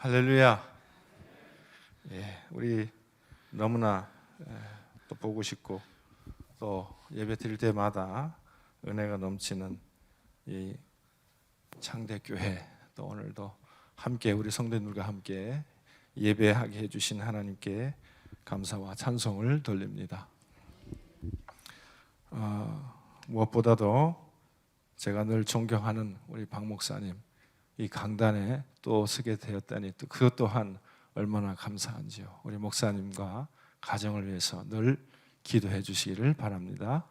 할렐루야. 우리 너무나 또 보고 싶고 또 예배 드릴 때마다 은혜가 넘치는 이 창대교회, 또 오늘도 함께 우리 성도님들과 함께 예배하게 해주신 하나님께 감사와 찬송을 돌립니다. 무엇보다도 제가 늘 존경하는 우리 박 목사님, 이 강단에 또 서게 되었다니 또 그것 또한 얼마나 감사한지요. 우리 목사님과 가정을 위해서 늘 기도해 주시기를 바랍니다.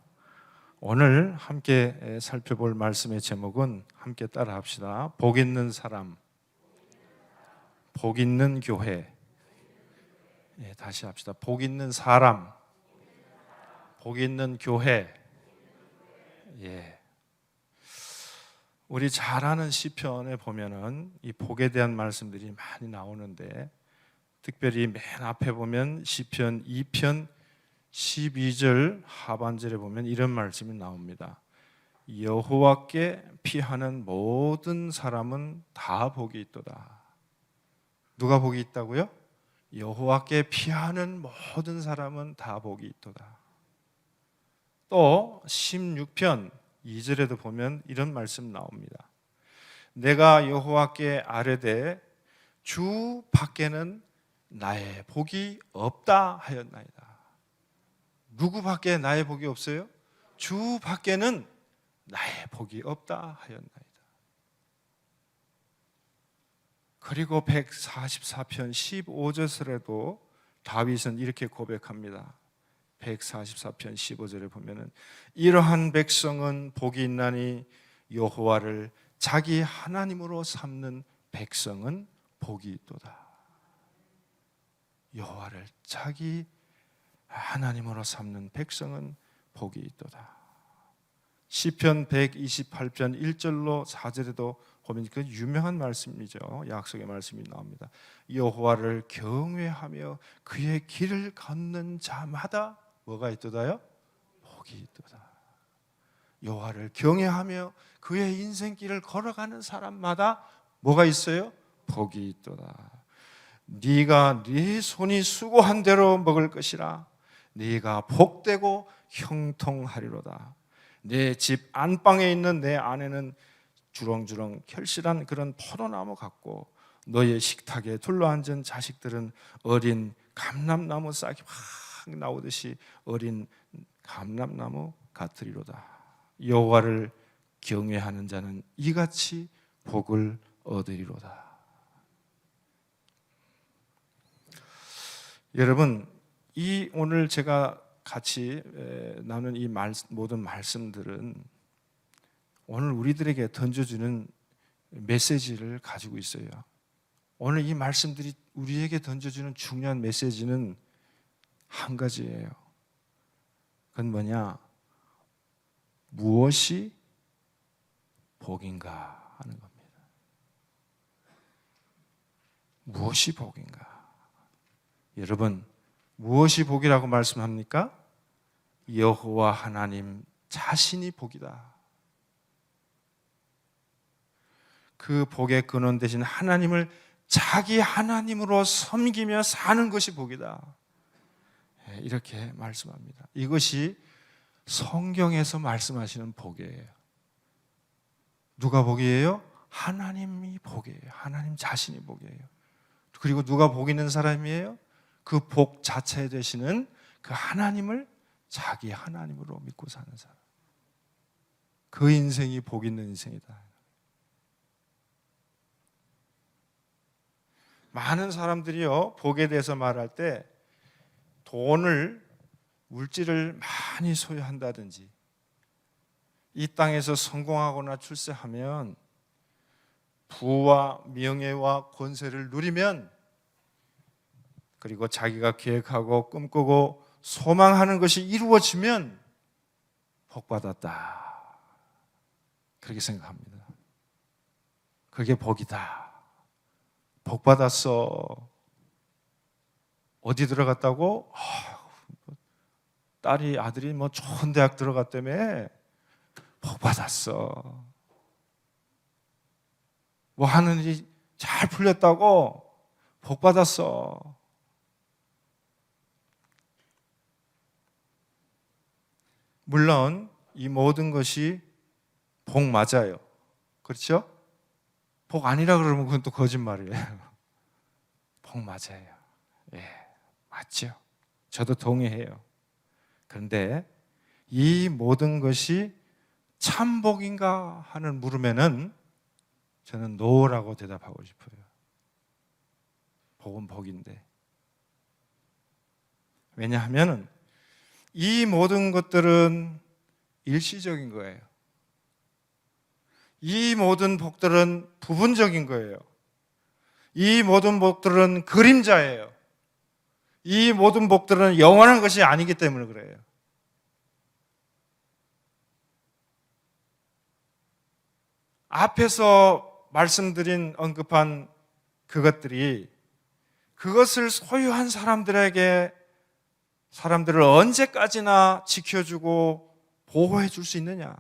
오늘 함께 살펴볼 말씀의 제목은 함께 따라 합시다. 복 있는 사람, 복 있는 교회. 다시 합시다. 복 있는 사람, 복 있는 교회. 우리 잘 아는 시편에 보면은 이 복에 대한 말씀들이 많이 나오는데, 특별히 맨 앞에 보면 시편 2편 12절 하반절에 보면 이런 말씀이 나옵니다. 여호와께 피하는 모든 사람은 다 복이 있도다. 누가 복이 있다고요? 여호와께 피하는 모든 사람은 다 복이 있도다. 또 16편 2절에도 보면 이런 말씀 나옵니다. 내가 여호와께 아뢰되 주 밖에는 나의 복이 없다 하였나이다. 누구 밖에 나의 복이 없어요? 주 밖에는 나의 복이 없다 하였나이다. 그리고 144편 15절에도 다윗은 이렇게 고백합니다. 144편 15절에 보면은 이러한 백성은 복이 있나니 여호와를 자기 하나님으로 삼는 백성은 복이 있도다. 여호와를 자기 하나님으로 삼는 백성은 복이 있도다. 시편 128편 1절로 4절에도 보면 그 유명한 말씀이죠. 약속의 말씀이 나옵니다. 여호와를 경외하며 그의 길을 걷는 자마다 뭐가 있도다요? 복이 있도다. 여호와를 경외하며 그의 인생길을 걸어가는 사람마다 뭐가 있어요? 복이 있도다. 네가 네 손이 수고한 대로 먹을 것이라. 네가 복되고 형통하리로다. 내 집 안방에 있는 내 아내는 주렁주렁 결실한 그런 포도나무 같고 너의 식탁에 둘러앉은 자식들은 어린 감람나무 싹이 확 나오듯이 어린 감람나무 같으리로다. 여호와를 경외하는 자는 이같이 복을 얻으리로다. 여러분, 이 오늘 제가 같이 나눈 이 모든 말씀들은 오늘 우리들에게 던져주는 메시지를 가지고 있어요. 오늘 이 말씀들이 우리에게 던져주는 중요한 메시지는 한 가지예요. 그건 뭐냐? 무엇이 복인가 하는 겁니다. 무엇이 복인가? 여러분, 무엇이 복이라고 말씀합니까? 여호와 하나님 자신이 복이다. 그 복의 근원 되신 하나님을 자기 하나님으로 섬기며 사는 것이 복이다. 이렇게 말씀합니다. 이것이 성경에서 말씀하시는 복이에요. 누가 복이에요? 하나님이 복이에요. 하나님 자신이 복이에요. 그리고 누가 복 있는 사람이에요? 그 복 자체 되시는 그 하나님을 자기 하나님으로 믿고 사는 사람. 그 인생이 복 있는 인생이다. 많은 사람들이요, 복에 대해서 말할 때 돈을, 물질을 많이 소유한다든지 이 땅에서 성공하거나 출세하면 부와 명예와 권세를 누리면, 그리고 자기가 계획하고 꿈꾸고 소망하는 것이 이루어지면 복받았다. 그렇게 생각합니다. 그게 복이다. 복받았어. 어디 들어갔다고? 딸이, 아들이 뭐 좋은 대학 들어갔다며 복받았어. 뭐 하는 일이 잘 풀렸다고 복 받았어. 물론 이 모든 것이 복 맞아요. 그렇죠? 복 아니라 그러면 그건 또 거짓말이에요. 복 맞아요. 예, 맞죠. 저도 동의해요. 그런데 이 모든 것이 참 복인가 하는 물음에는 저는 노라고 대답하고 싶어요. 복은 복인데. 왜냐하면 이 모든 것들은 일시적인 거예요. 이 모든 복들은 부분적인 거예요. 이 모든 복들은 그림자예요. 이 모든 복들은 영원한 것이 아니기 때문에 그래요. 앞에서 말씀드린 언급한 그것들이 그것을 소유한 사람들에게 사람들을 언제까지나 지켜주고 보호해 줄 수 있느냐?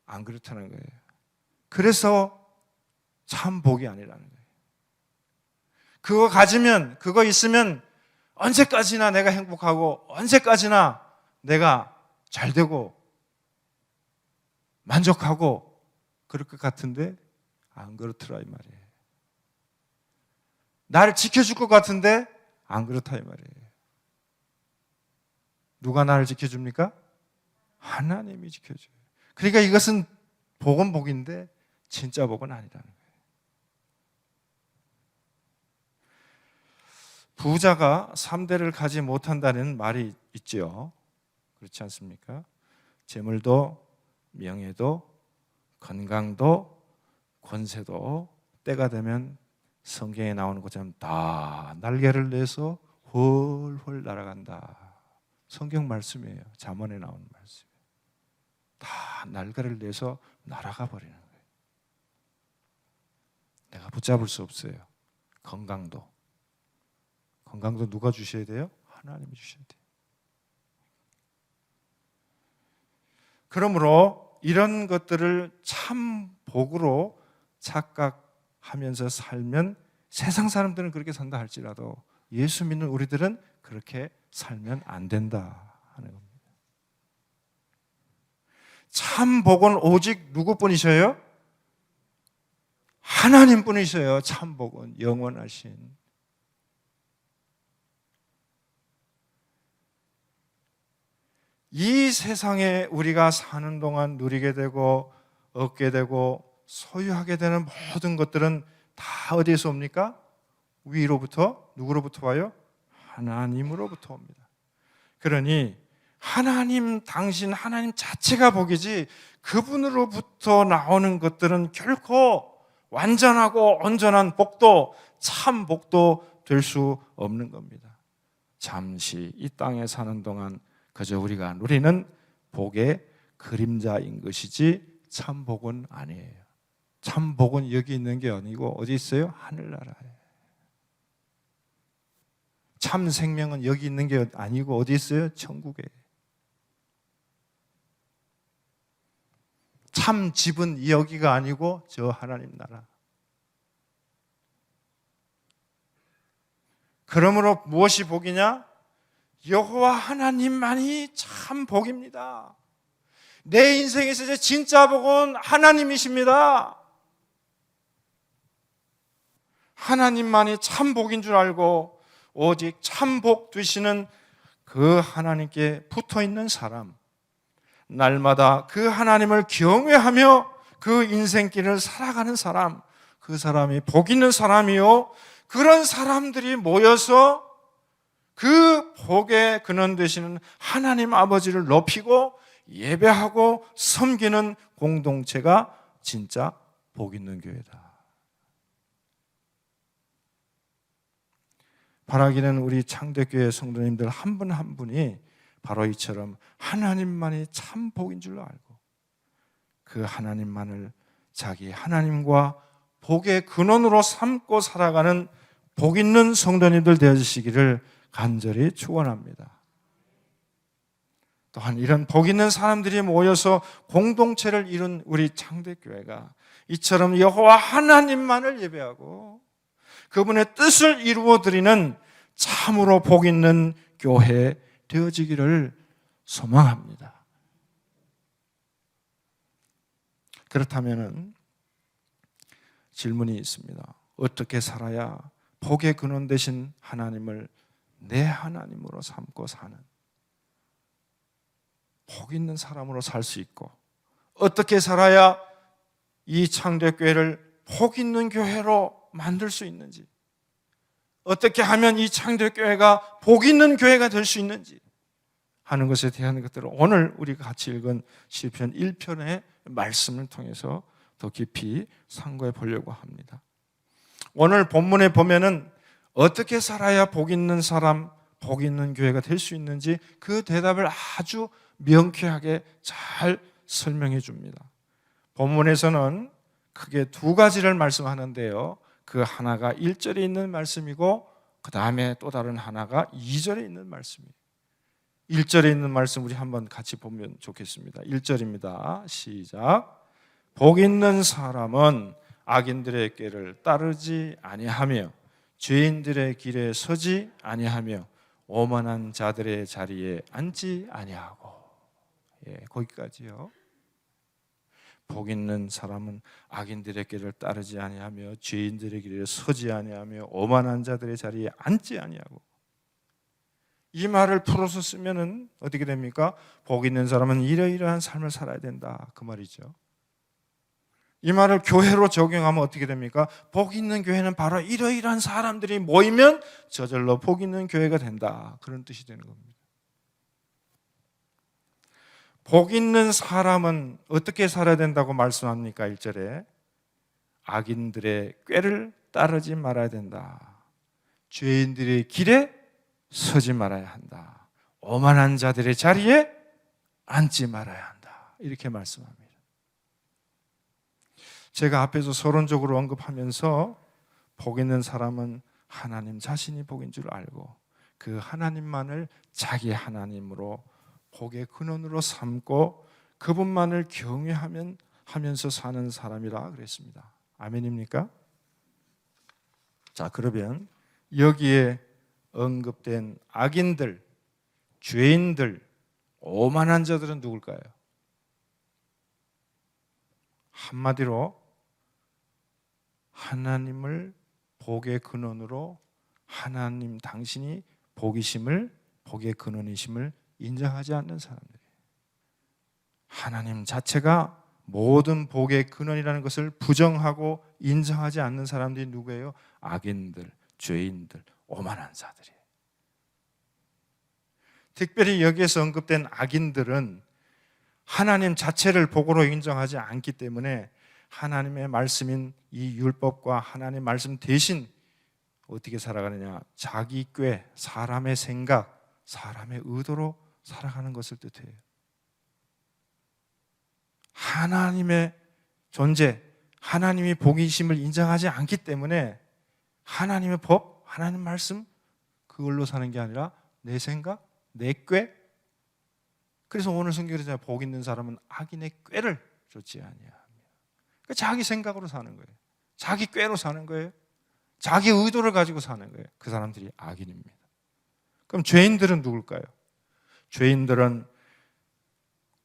안 그렇다는 거예요. 그래서 참 복이 아니라는 거예요. 그거 가지면, 그거 있으면 언제까지나 내가 행복하고 언제까지나 내가 잘 되고 만족하고 그럴 것 같은데 안 그렇더라 이 말이에요. 나를 지켜줄 것 같은데 안 그렇다 이 말이에요. 누가 나를 지켜줍니까? 하나님이 지켜줘요. 그러니까 이것은 복은 복인데 진짜 복은 아니라는 거예요. 부자가 3대를 가지 못한다는 말이 있죠. 그렇지 않습니까? 재물도 명예도 건강도 권세도 때가 되면 성경에 나오는 것처럼 다 날개를 내서 훨훨 날아간다. 성경 말씀이에요. 잠언에 나오는 말씀이에요. 다 날개를 내서 날아가 버리는 거예요. 내가 붙잡을 수 없어요. 건강도 누가 주셔야 돼요? 하나님이 주셔야 돼요. 그러므로 이런 것들을 참 복으로 착각하면서 살면 세상 사람들은 그렇게 산다 할지라도 예수 믿는 우리들은 그렇게 살면 안 된다 하는 겁니다. 참 복은 오직 누구뿐이셔요? 하나님뿐이셔요. 참 복은 영원하신. 이 세상에 우리가 사는 동안 누리게 되고 얻게 되고 소유하게 되는 모든 것들은 다 어디에서 옵니까? 위로부터 누구로부터 와요? 하나님으로부터 옵니다. 그러니 하나님 당신 하나님 자체가 복이지 그분으로부터 나오는 것들은 결코 완전하고 온전한 복도 참 복도 될 수 없는 겁니다. 잠시 이 땅에 사는 동안 그저 우리가 누리는 복의 그림자인 것이지 참 복은 아니에요. 참 복은 여기 있는 게 아니고 어디 있어요? 하늘나라에. 참 생명은 여기 있는 게 아니고 어디 있어요? 천국에. 참 집은 여기가 아니고 저 하나님 나라. 그러므로 무엇이 복이냐? 여호와 하나님만이 참 복입니다. 내 인생에서 진짜 복은 하나님이십니다. 하나님만이 참 복인 줄 알고 오직 참 복 되시는 그 하나님께 붙어 있는 사람, 날마다 그 하나님을 경외하며 그 인생길을 살아가는 사람, 그 사람이 복 있는 사람이요. 그런 사람들이 모여서 그 복의 근원 되시는 하나님 아버지를 높이고 예배하고 섬기는 공동체가 진짜 복 있는 교회다. 바라기는 우리 창대교회 성도님들 한 분 한 분이 바로 이처럼 하나님만이 참 복인 줄 알고 그 하나님만을 자기 하나님과 복의 근원으로 삼고 살아가는 복 있는 성도님들 되어주시기를 간절히 축원합니다. 또한 이런 복 있는 사람들이 모여서 공동체를 이룬 우리 창대교회가 이처럼 여호와 하나님만을 예배하고 그분의 뜻을 이루어 드리는 참으로 복 있는 교회 되어지기를 소망합니다. 그렇다면 질문이 있습니다. 어떻게 살아야 복의 근원 되신 하나님을 내 하나님으로 삼고 사는 복 있는 사람으로 살 수 있고, 어떻게 살아야 이 창대교회를 복 있는 교회로 만들 수 있는지, 어떻게 하면 이 창대교회가 복 있는 교회가 될 수 있는지 하는 것에 대한 것들을 오늘 우리가 같이 읽은 시편 1편의 말씀을 통해서 더 깊이 상고해 보려고 합니다. 오늘 본문에 보면은 어떻게 살아야 복 있는 사람, 복 있는 교회가 될 수 있는지 그 대답을 아주 명쾌하게 잘 설명해 줍니다. 본문에서는 크게 두 가지를 말씀하는데요. 그 하나가 1절에 있는 말씀이고 그 다음에 또 다른 하나가 2절에 있는 말씀이에요. 1절에 있는 말씀 우리 한번 같이 보면 좋겠습니다. 1절입니다. 시작. 복 있는 사람은 악인들의 꾀를 따르지 아니하며 죄인들의 길에 서지 아니하며 오만한 자들의 자리에 앉지 아니하고. 거기까지요. 복 있는 사람은 악인들의 길을 따르지 아니하며 죄인들의 길에 서지 아니하며 오만한 자들의 자리에 앉지 아니하고. 이 말을 풀어서 쓰면은 어떻게 됩니까? 복 있는 사람은 이러이러한 삶을 살아야 된다, 그 말이죠. 이 말을 교회로 적용하면 어떻게 됩니까? 복 있는 교회는 바로 이러이러한 사람들이 모이면 저절로 복 있는 교회가 된다, 그런 뜻이 되는 겁니다. 복 있는 사람은 어떻게 살아야 된다고 말씀합니까? 1절에 악인들의 꾀를 따르지 말아야 된다, 죄인들의 길에 서지 말아야 한다, 오만한 자들의 자리에 앉지 말아야 한다, 이렇게 말씀합니다. 제가 앞에서 서론적으로 언급하면서 복 있는 사람은 하나님 자신이 복인 줄 알고 그 하나님만을 자기 하나님으로 복의 근원으로 삼고 그분만을 경외하면서 사는 사람이라 그랬습니다. 아멘입니까? 자, 그러면 여기에 언급된 악인들, 죄인들, 오만한 자들은 누굴까요? 한마디로 하나님을 복의 근원으로, 하나님 당신이 복이심을, 복의 근원이심을 인정하지 않는 사람들이에요. 하나님 자체가 모든 복의 근원이라는 것을 부정하고 인정하지 않는 사람들이 누구예요? 악인들, 죄인들, 오만한 자들이에요. 특별히 여기에서 언급된 악인들은 하나님 자체를 복으로 인정하지 않기 때문에 하나님의 말씀인 이 율법과 하나님의 말씀 대신 어떻게 살아가느냐? 자기 꾀, 사람의 생각, 사람의 의도로 살아가는 것을 뜻해요. 하나님의 존재, 하나님이 복이심을 인정하지 않기 때문에 하나님의 법, 하나님 말씀, 그걸로 사는 게 아니라 내 생각, 내 꾀. 그래서 오늘 성경에서 복 있는 사람은 악인의 꾀를 좇지 아니하며, 그러니까 자기 생각으로 사는 거예요. 자기 꾀로 사는 거예요. 자기 의도를 가지고 사는 거예요. 그 사람들이 악인입니다. 그럼 죄인들은 누굴까요? 죄인들은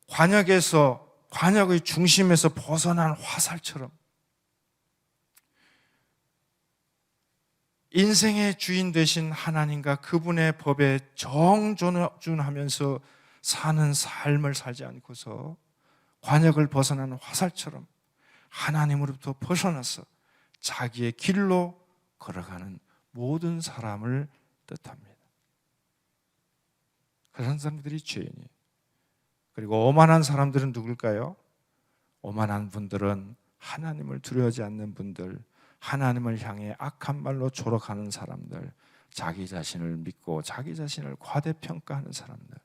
관역의 중심에서 벗어난 화살처럼 인생의 주인 되신 하나님과 그분의 법에 정존하면서 사는 삶을 살지 않고서 관역을 벗어난 화살처럼 하나님으로부터 벗어나서 자기의 길로 걸어가는 모든 사람을 뜻합니다. 그런 사람들이 죄인이에요. 그리고 오만한 사람들은 누굴까요? 오만한 분들은 하나님을 두려워하지 않는 분들, 하나님을 향해 악한 말로 조롱하는 사람들, 자기 자신을 믿고 자기 자신을 과대평가하는 사람들,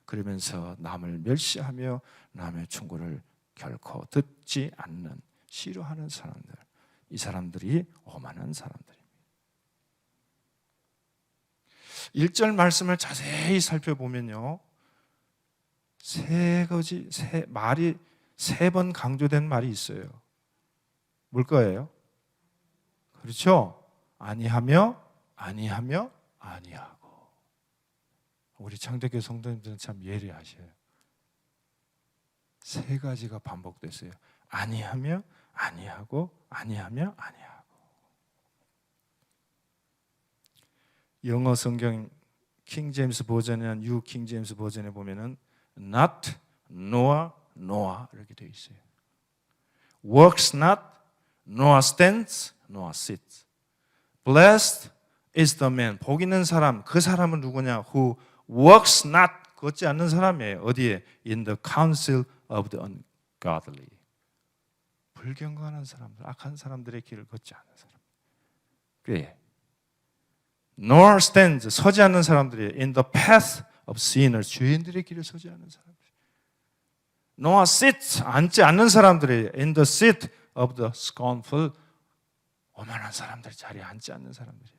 그러면서 남을 멸시하며 남의 충고를 결코 듣지 않는, 싫어하는 사람들, 이 사람들이 오만한 사람들입니다. 1절 말씀을 자세히 살펴보면요, 말이 3번 강조된 말이 있어요. 뭘 거예요? 그렇죠? 아니하며 아니하고. 우리 창대교회 성도님들은 참 예리하셔요. 세 가지가 반복됐어요. 아니하며 아니하고 아니하며 아니하고. 영어 성경 킹 제임스 버전이나 뉴 킹 제임스 버전에 보면은 not, nor, 이렇게 되어 있어요. works not, nor stands, nor sits. blessed is the man. 복 있는 사람, 그 사람은 누구냐? who works not, 걷지 않는 사람이에요. 어디에? in the counsel of the ungodly. 불경건한 사람들, 악한 사람들의 길을 걷지 않는 사람. 그래. nor stands, 서지 않는 사람들이 in the path of sinners, 죄인들의 길에 서지 않는 사람들. nor sits, 앉지 않는 사람들이 in the seat of the scornful, 오만한 사람들 자리에 앉지 않는 사람들이.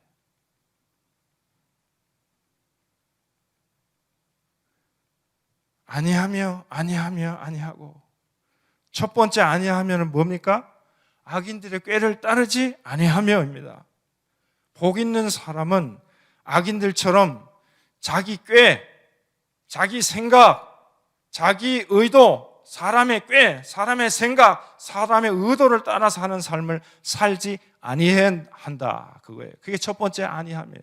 아니하고. 첫 번째 아니하면은 뭡니까? 악인들의 꾀를 따르지 아니하며입니다. 복 있는 사람은 악인들처럼 자기 꾀, 자기 생각, 자기 의도, 사람의 꾀, 사람의 생각, 사람의 의도를 따라서 하는 삶을 살지 아니해야 한다. 그거예요. 그게 첫 번째 아니함이에요.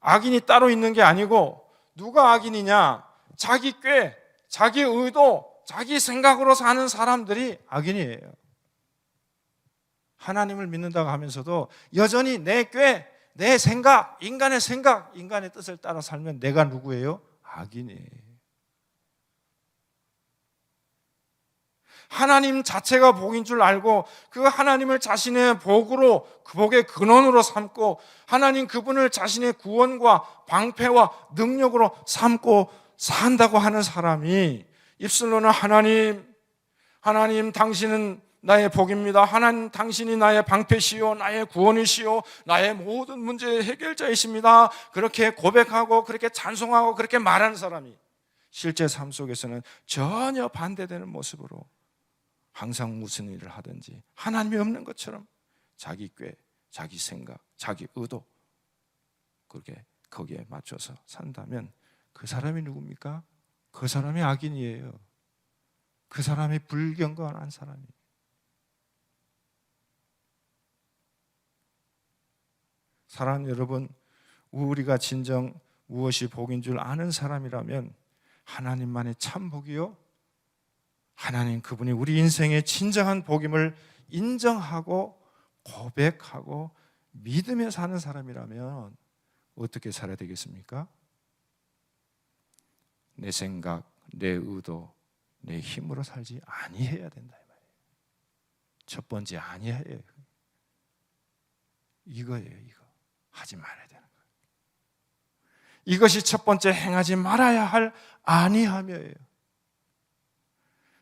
악인이 따로 있는 게 아니고 누가 악인이냐? 자기 꾀, 자기 의도, 자기 생각으로 사는 사람들이 악인이에요. 하나님을 믿는다고 하면서도 여전히 내 꾀, 내 생각, 인간의 뜻을 따라 살면 내가 누구예요? 악인이에요. 하나님 자체가 복인 줄 알고 그 하나님을 자신의 복으로, 그 복의 근원으로 삼고 하나님 그분을 자신의 구원과 방패와 능력으로 삼고 산다고 하는 사람이 입술로는 하나님 당신은 나의 복입니다. 하나님 당신이 나의 방패시요 나의 구원이시요 나의 모든 문제의 해결자이십니다. 그렇게 고백하고 그렇게 찬송하고 그렇게 말하는 사람이 실제 삶 속에서는 전혀 반대되는 모습으로 항상 무슨 일을 하든지 하나님이 없는 것처럼 자기 꾀, 자기 생각, 자기 의도 그렇게 거기에 맞춰서 산다면 그 사람이 누굽니까? 그 사람이 악인이에요. 그 사람이 불경건한 사람이에요. 사랑하는 여러분, 우리가 진정 무엇이 복인 줄 아는 사람이라면 하나님만의 참 복이요, 하나님 그분이 우리 인생의 진정한 복임을 인정하고 고백하고 믿으며 사는 사람이라면 어떻게 살아야 되겠습니까? 내 생각, 내 의도, 내 힘으로 살지 아니해야 된다 이 말이에요. 첫 번째 아니해요. 이거예요. 이거 하지 말아야 되는 거예요. 이것이 첫 번째 행하지 말아야 할 아니하며예요.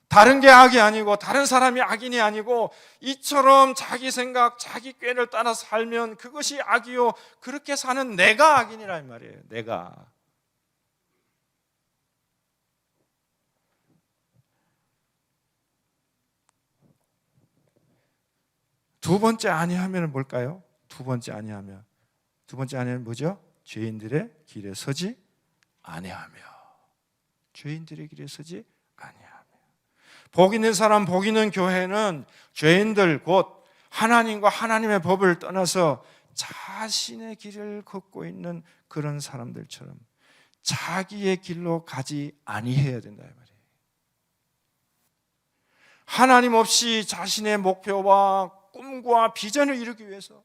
다른 게 악이 아니고 다른 사람이 악인이 아니고 이처럼 자기 생각, 자기 꾀를 따라 살면 그것이 악이요, 그렇게 사는 내가 악인이란 말이에요. 내가. 두 번째 아니하면 뭘까요? 두 번째 아니하면 뭐죠? 죄인들의 길에 서지 아니하며. 죄인들의 길에 서지 아니하며. 복 있는 사람, 복 있는 교회는 죄인들 곧 하나님과 하나님의 법을 떠나서 자신의 길을 걷고 있는 그런 사람들처럼 자기의 길로 가지 아니해야 된다 이 말이에요. 하나님 없이 자신의 목표와 꿈과 비전을 이루기 위해서,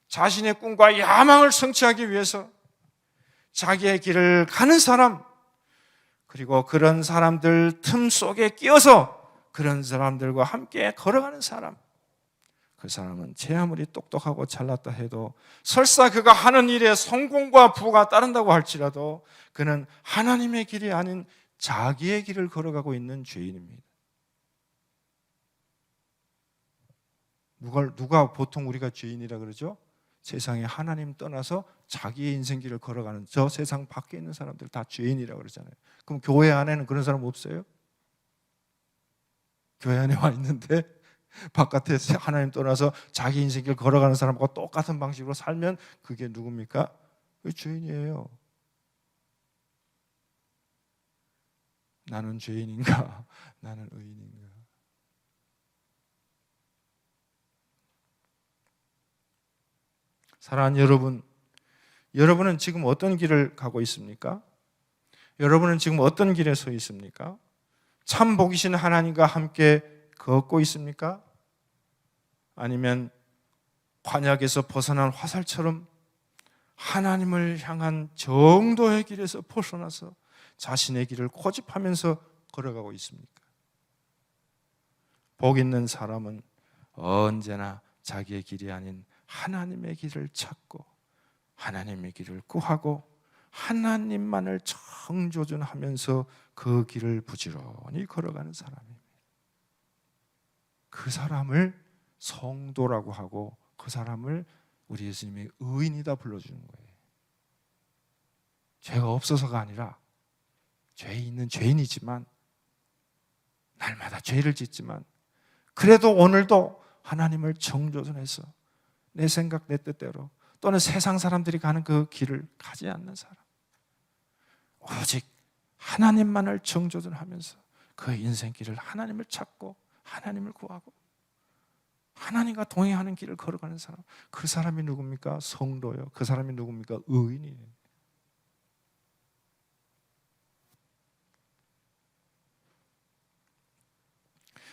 자신의 꿈과 야망을 성취하기 위해서 자기의 길을 가는 사람, 그리고 그런 사람들 틈 속에 끼어서 그런 사람들과 함께 걸어가는 사람, 그 사람은 제 아무리 똑똑하고 잘났다 해도 설사 그가 하는 일에 성공과 부가 따른다고 할지라도 그는 하나님의 길이 아닌 자기의 길을 걸어가고 있는 죄인입니다. 누가 보통 우리가 죄인이라 그러죠? 세상에 하나님 떠나서 자기의 인생길을 걸어가는 저 세상 밖에 있는 사람들 다 죄인이라 그러잖아요. 그럼 교회 안에는 그런 사람 없어요? 교회 안에 와 있는데 바깥에 하나님 떠나서 자기 인생길 걸어가는 사람과 똑같은 방식으로 살면 그게 누굽니까? 그 죄인이에요. 나는 죄인인가? 나는 의인인가? 사랑하는 여러분, 여러분은 지금 어떤 길을 가고 있습니까? 여러분은 지금 어떤 길에 서 있습니까? 참 복이신 하나님과 함께 걷고 있습니까? 아니면 관약에서 벗어난 화살처럼 하나님을 향한 정도의 길에서 벗어나서 자신의 길을 고집하면서 걸어가고 있습니까? 복 있는 사람은 언제나 자기의 길이 아닌 하나님의 길을 찾고 하나님의 길을 구하고 하나님만을 청조준하면서 그 길을 부지런히 걸어가는 사람입니다. 그 사람을 성도라고 하고 그 사람을 우리 예수님이 의인이다 불러주는 거예요. 죄가 없어서가 아니라 죄 있는 죄인이지만 날마다 죄를 짓지만 그래도 오늘도 하나님을 청조준해서 내 생각 내 뜻대로 또는 세상 사람들이 가는 그 길을 가지 않는 사람, 오직 하나님만을 청조준하면서 그 인생길을 하나님을 찾고 하나님을 구하고 하나님과 동행하는 길을 걸어가는 사람, 그 사람이 누굽니까? 성도요. 그 사람이 누굽니까? 의인이에요.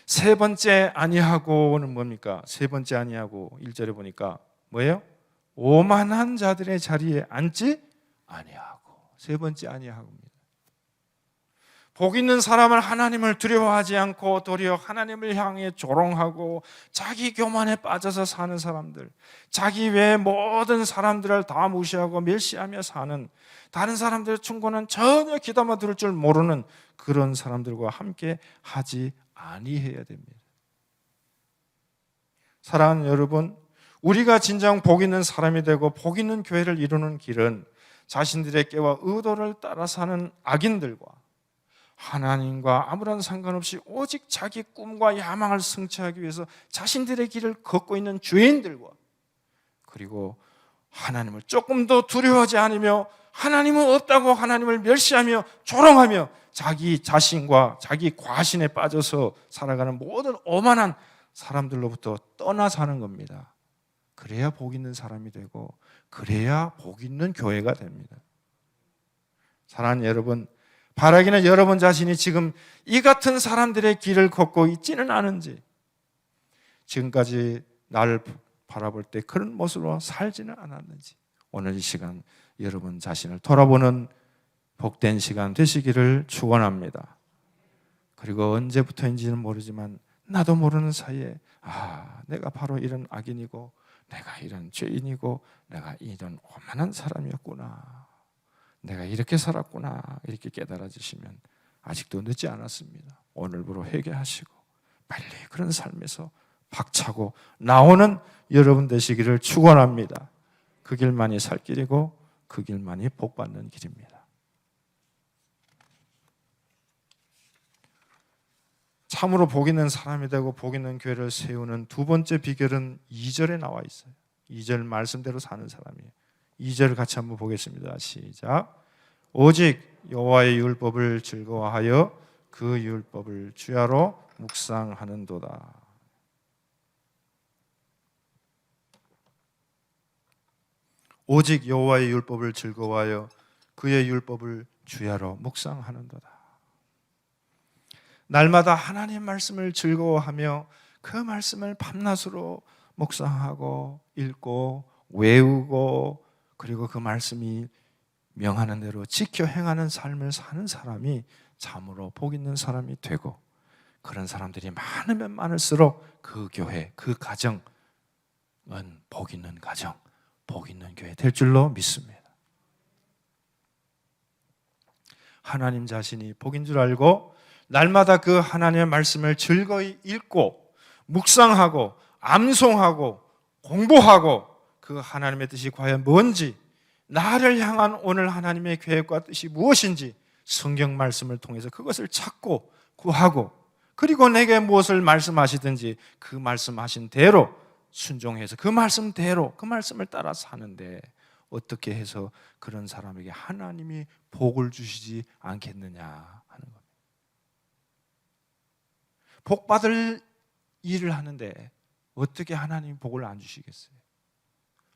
세 번째 아니하고는 뭡니까? 세 번째 아니하고 1절에 보니까 뭐예요? 오만한 자들의 자리에 앉지 아니하고. 세 번째 아니하고입니다. 복 있는 사람은 하나님을 두려워하지 않고 도리어 하나님을 향해 조롱하고 자기 교만에 빠져서 사는 사람들, 자기 외의 모든 사람들을 다 무시하고 멸시하며 사는, 다른 사람들의 충고는 전혀 귀담아 들을 줄 모르는 그런 사람들과 함께 하지 아니해야 됩니다. 사랑하는 여러분, 우리가 진정 복 있는 사람이 되고 복 있는 교회를 이루는 길은 자신들의 깨와 의도를 따라 사는 악인들과 하나님과 아무런 상관없이 오직 자기 꿈과 야망을 성취하기 위해서 자신들의 길을 걷고 있는 죄인들과, 그리고 하나님을 조금 더 두려워하지 않으며 하나님은 없다고 하나님을 멸시하며 조롱하며 자기 자신과 자기 과신에 빠져서 살아가는 모든 오만한 사람들로부터 떠나 사는 겁니다. 그래야 복 있는 사람이 되고 그래야 복 있는 교회가 됩니다. 사랑하는 여러분, 바라기는 여러분 자신이 지금 이 같은 사람들의 길을 걷고 있지는 않은지, 지금까지 나를 바라볼 때 그런 모습으로 살지는 않았는지, 오늘 이 시간 여러분 자신을 돌아보는 복된 시간 되시기를 축원합니다. 그리고 언제부터인지는 모르지만 나도 모르는 사이에 내가 바로 이런 악인이고 내가 이런 죄인이고 내가 이런 오만한 사람이었구나, 내가 이렇게 살았구나, 이렇게 깨달아지시면 아직도 늦지 않았습니다. 오늘부로 회개하시고 빨리 그런 삶에서 박차고 나오는 여러분 되시기를 축원합니다. 그 길만이 살 길이고 그 길만이 복받는 길입니다. 참으로 복 있는 사람이 되고 복 있는 교회를 세우는 두 번째 비결은 2절에 나와 있어요. 2절 말씀대로 사는 사람이에요. 2절 같이 한번 보겠습니다. 시작. 오직 여호와의 율법을 즐거워하여 그 율법을 주야로 묵상하는도다. 오직 여호와의 율법을 즐거워하여 그의 율법을 주야로 묵상하는도다. 날마다 하나님 말씀을 즐거워하며 그 말씀을 밤낮으로 묵상하고 읽고 외우고, 그리고 그 말씀이 명하는 대로 지켜 행하는 삶을 사는 사람이 참으로 복 있는 사람이 되고, 그런 사람들이 많으면 많을수록 그 교회, 그 가정은 복 있는 가정, 복 있는 교회 될 줄로 믿습니다. 하나님 자신이 복인 줄 알고 날마다 그 하나님의 말씀을 즐거이 읽고 묵상하고 암송하고 공부하고 그 하나님의 뜻이 과연 뭔지, 나를 향한 오늘 하나님의 계획과 뜻이 무엇인지 성경 말씀을 통해서 그것을 찾고 구하고 그리고 내게 무엇을 말씀하시든지 그 말씀하신 대로 순종해서 그 말씀대로 그 말씀을 따라 사는데 어떻게 해서 그런 사람에게 하나님이 복을 주시지 않겠느냐 하는 겁니다. 복 받을 일을 하는데 어떻게 하나님이 복을 안 주시겠어요?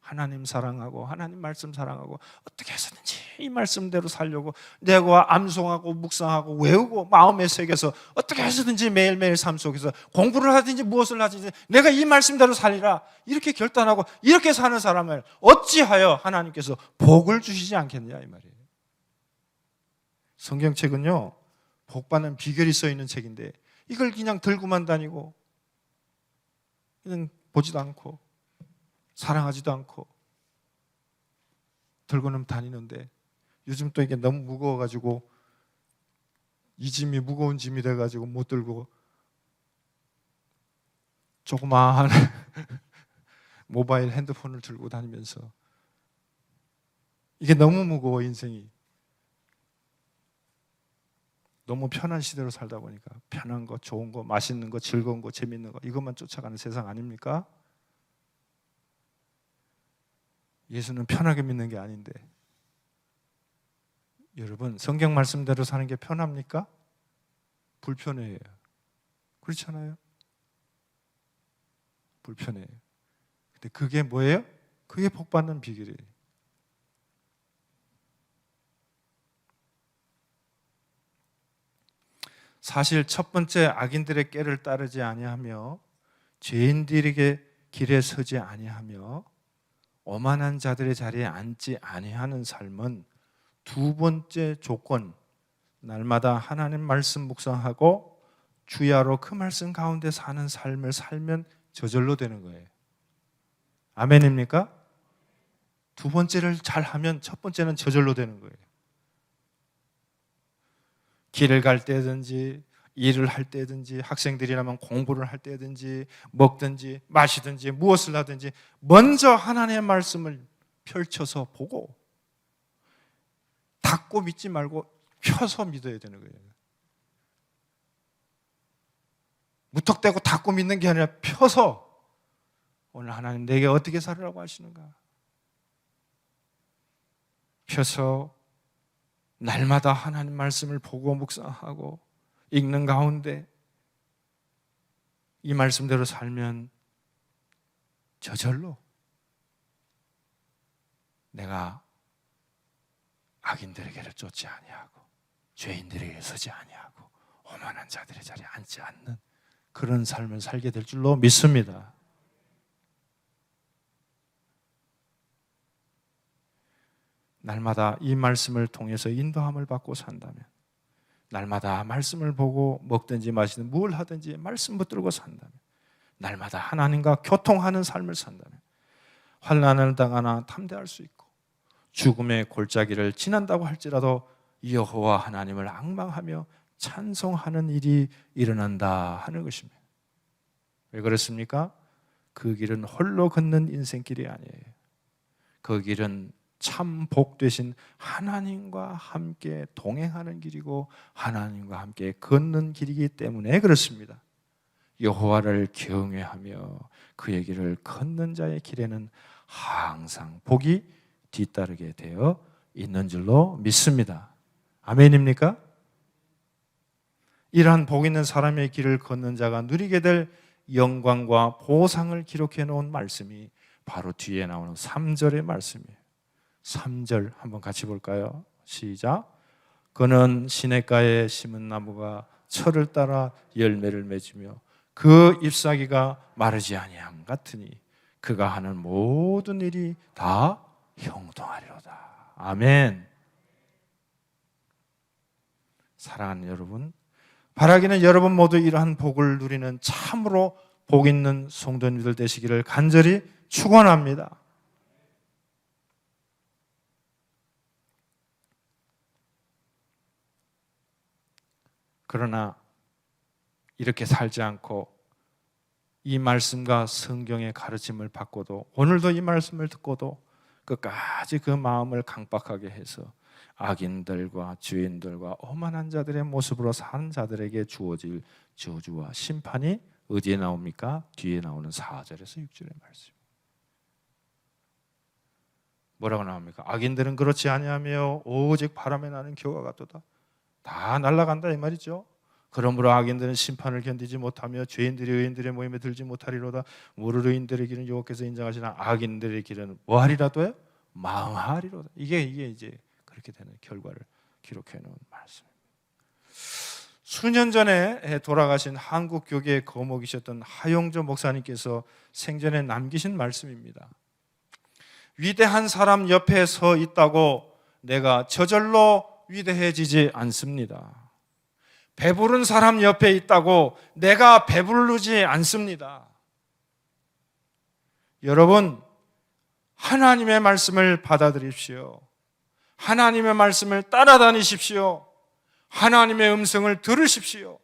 하나님 사랑하고 하나님 말씀 사랑하고 어떻게 해서든지 이 말씀대로 살려고 내가 암송하고 묵상하고 외우고 마음에 새겨서 어떻게 해서든지 매일매일 삶 속에서 공부를 하든지 무엇을 하든지 내가 이 말씀대로 살리라 이렇게 결단하고 이렇게 사는 사람을 어찌하여 하나님께서 복을 주시지 않겠냐 이 말이에요. 성경책은요 복 받는 비결이 써 있는 책인데 이걸 그냥 들고만 다니고 그냥 보지도 않고 사랑하지도 않고 들고는 다니는데 요즘 또 이게 너무 무거워가지고 이 짐이 무거운 짐이 돼가지고 못 들고 조그마한 모바일 핸드폰을 들고 다니면서 이게 너무 무거워 인생이 너무 편한 시대로 살다 보니까 편한 거, 좋은 거, 맛있는 거, 즐거운 거, 재밌는 거 이것만 쫓아가는 세상 아닙니까? 예수는 편하게 믿는 게 아닌데 여러분 성경 말씀대로 사는 게 편합니까? 불편해요. 그렇잖아요? 불편해요. 근데 그게 뭐예요? 그게 복 받는 비결이에요. 사실 첫 번째 악인들의 꾀를 따르지 아니하며 죄인들에게 길에 서지 아니하며 오만한 자들의 자리에 앉지 아니하는 삶은 두 번째 조건, 날마다 하나님 말씀 묵상하고 주야로 그 말씀 가운데 사는 삶을 살면 저절로 되는 거예요. 아멘입니까? 두 번째를 잘하면 첫 번째는 저절로 되는 거예요. 길을 갈 때든지 일을 할 때든지 학생들이라면 공부를 할 때든지 먹든지 마시든지 무엇을 하든지 먼저 하나님의 말씀을 펼쳐서 보고 닫고 믿지 말고 펴서 믿어야 되는 거예요. 무턱대고 닫고 믿는 게 아니라 펴서 오늘 하나님 내게 어떻게 살으라고 하시는가 펴서 날마다 하나님 말씀을 보고 묵상하고 읽는 가운데 이 말씀대로 살면 저절로 내가 악인들에게를 쫓지 아니하고 죄인들에게 서지 아니하고 오만한 자들의 자리에 앉지 않는 그런 삶을 살게 될 줄로 믿습니다. 날마다 이 말씀을 통해서 인도함을 받고 산다면 날마다 말씀을 보고 먹든지 마시든 뭘 하든지 말씀 붙들고 산다면 날마다 하나님과 교통하는 삶을 산다면 환난을 당하나 탐대할 수 있고 죽음의 골짜기를 지난다고 할지라도 여호와 하나님을 앙망하며 찬송하는 일이 일어난다 하는 것입니다. 왜 그렇습니까? 그 길은 홀로 걷는 인생길이 아니에요. 그 길은 참 복되신 하나님과 함께 동행하는 길이고 하나님과 함께 걷는 길이기 때문에 그렇습니다. 여호와를 경외하며 그의 길을 걷는 자의 길에는 항상 복이 뒤따르게 되어 있는 줄로 믿습니다. 아멘입니까? 이러한 복 있는 사람의 길을 걷는 자가 누리게 될 영광과 보상을 기록해 놓은 말씀이 바로 뒤에 나오는 3절의 말씀이에요. 3절 한번 같이 볼까요? 시작. 그는 시냇가에 심은 나무가 철을 따라 열매를 맺으며 그 잎사귀가 마르지 아니함 같으니 그가 하는 모든 일이 다 형통하리로다. 아멘. 사랑하는 여러분, 바라기는 여러분 모두 이러한 복을 누리는 참으로 복 있는 성도님들 되시기를 간절히 축원합니다. 그러나 이렇게 살지 않고 이 말씀과 성경의 가르침을 받고도 오늘도 이 말씀을 듣고도 끝까지 그 마음을 강박하게 해서 악인들과 죄인들과 오만한 자들의 모습으로 사는 자들에게 주어질 저주와 심판이 어디에 나옵니까? 뒤에 나오는 4절에서 6절의 말씀. 뭐라고 나옵니까? 악인들은 그렇지 아니하며 오직 바람에 나는 겨와 같도다. 다 날아간다 이 말이죠. 그러므로 악인들은 심판을 견디지 못하며 죄인들이 의인들의 모임에 들지 못하리로다. 무릇 의인들의 길은 여호와께서 인정하시나 악인들의 길은 뭐하리라도요? 망하리로다. 이게 이제 그렇게 되는 결과를 기록해 놓은 말씀입니다. 수년 전에 돌아가신 한국 교계의 거목이셨던 하용조 목사님께서 생전에 남기신 말씀입니다. 위대한 사람 옆에 서 있다고 내가 저절로 위대해지지 않습니다. 배부른 사람 옆에 있다고 내가 배부르지 않습니다. 여러분, 하나님의 말씀을 받아들이십시오. 하나님의 말씀을 따라다니십시오. 하나님의 음성을 들으십시오.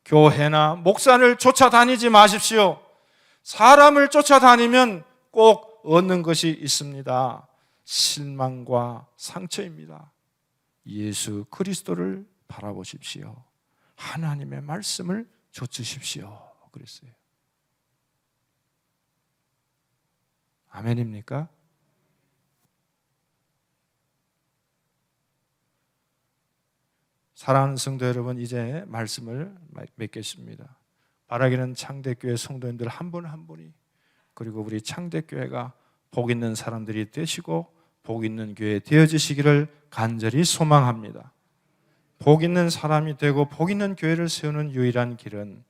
교회나 목사를 쫓아다니지 마십시오. 사람을 쫓아다니면 꼭 얻는 것이 있습니다. 실망과 상처입니다. 예수 그리스도를 바라보십시오. 하나님의 말씀을 좇으십시오. 그랬어요. 아멘입니까? 사랑하는 성도 여러분, 이제 말씀을 맺겠습니다. 바라기는 창대교회 성도님들 한 분 한 분이, 그리고 우리 창대교회가 복 있는 사람들이 되시고 복 있는 교회 되어지시기를 간절히 소망합니다. 복 있는 사람이 되고 복 있는 교회를 세우는 유일한 길은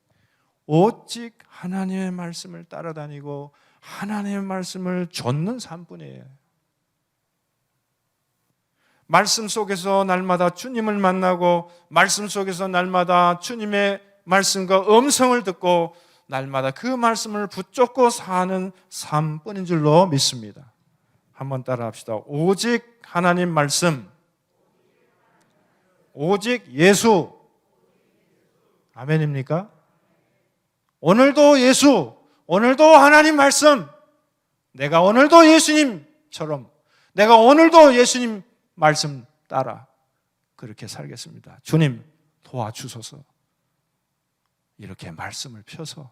오직 하나님의 말씀을 따라다니고 하나님의 말씀을 좇는 삶뿐이에요. 말씀 속에서 날마다 주님을 만나고 말씀 속에서 날마다 주님의 말씀과 음성을 듣고 날마다 그 말씀을 붙잡고 사는 삶뿐인 줄로 믿습니다. 한번 따라 합시다. 오직 하나님 말씀, 오직 예수. 아멘입니까? 오늘도 예수, 오늘도 하나님 말씀, 내가 오늘도 예수님처럼, 내가 오늘도 예수님 말씀 따라 그렇게 살겠습니다. 주님 도와주소서. 이렇게 말씀을 펴서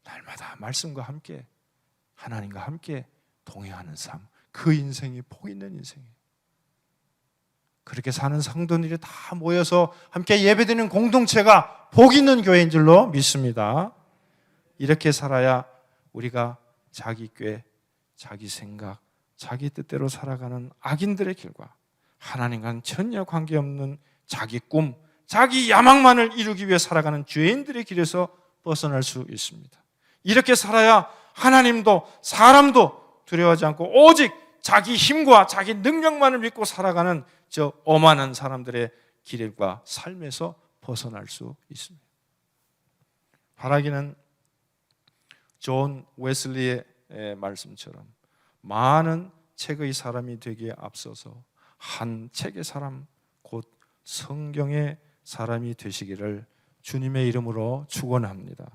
날마다 말씀과 함께 하나님과 함께 동행하는 삶, 그 인생이 복 있는 인생이에요. 그렇게 사는 성도들이 다 모여서 함께 예배드리는 공동체가 복 있는 교회인 줄로 믿습니다. 이렇게 살아야 우리가 자기 꾀, 자기 생각, 자기 뜻대로 살아가는 악인들의 길과 하나님과는 전혀 관계없는 자기 꿈, 자기 야망만을 이루기 위해 살아가는 죄인들의 길에서 벗어날 수 있습니다. 이렇게 살아야 하나님도 사람도 두려워하지 않고 오직 자기 힘과 자기 능력만을 믿고 살아가는 저 오만한 사람들의 길과 삶에서 벗어날 수 있습니다. 바라기는 존 웨슬리의 말씀처럼 많은 책의 사람이 되기에 앞서서 한 책의 사람, 곧 성경의 사람이 되시기를 주님의 이름으로 축원합니다.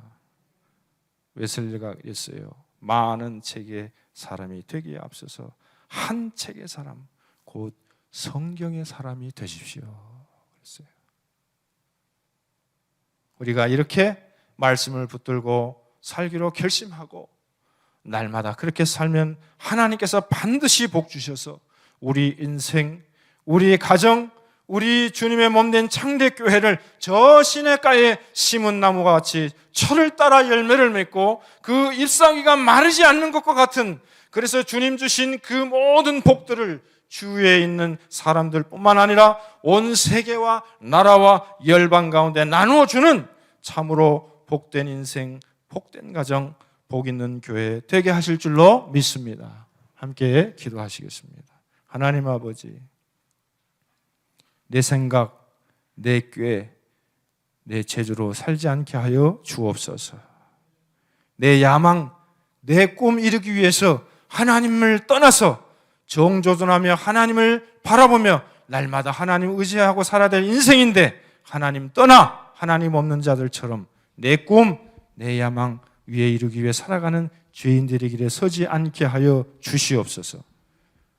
웨슬리가 했어요. 많은 책의 사람이 되기에 앞서서 한 책의 사람, 곧 성경의 사람이 되십시오. 그랬어요. 우리가 이렇게 말씀을 붙들고 살기로 결심하고 날마다 그렇게 살면 하나님께서 반드시 복 주셔서 우리 인생, 우리 가정, 우리 주님의 몸된 창대교회를 저 시냇가에 심은 나무가 같이 철을 따라 열매를 맺고 그 잎사귀가 마르지 않는 것과 같은, 그래서 주님 주신 그 모든 복들을 주위에 있는 사람들 뿐만 아니라 온 세계와 나라와 열방 가운데 나누어 주는 참으로 복된 인생, 복된 가정, 복 있는 교회 되게 하실 줄로 믿습니다. 함께 기도하시겠습니다. 하나님 아버지, 내 생각, 내 꾀, 내 재주로 살지 않게 하여 주옵소서. 내 야망, 내 꿈 이루기 위해서 하나님을 떠나서 정조준하며 하나님을 바라보며 날마다 하나님 의지하고 살아야 될 인생인데 하나님 떠나 하나님 없는 자들처럼 내 꿈, 내 야망 위에 이루기 위해 살아가는 죄인들의 길에 서지 않게 하여 주시옵소서.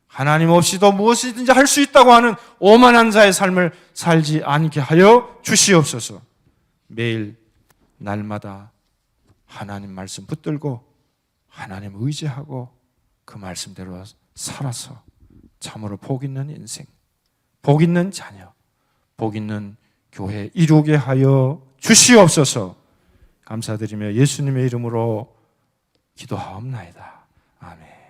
하나님 없이도 무엇이든지 할 수 있다고 하는 오만한 자의 삶을 살지 않게 하여 주시옵소서. 매일 날마다 하나님 말씀 붙들고 하나님 의지하고 그 말씀대로 살아서 참으로 복 있는 인생, 복 있는 자녀, 복 있는 교회 이루게 하여 주시옵소서. 감사드리며 예수님의 이름으로 기도하옵나이다. 아멘.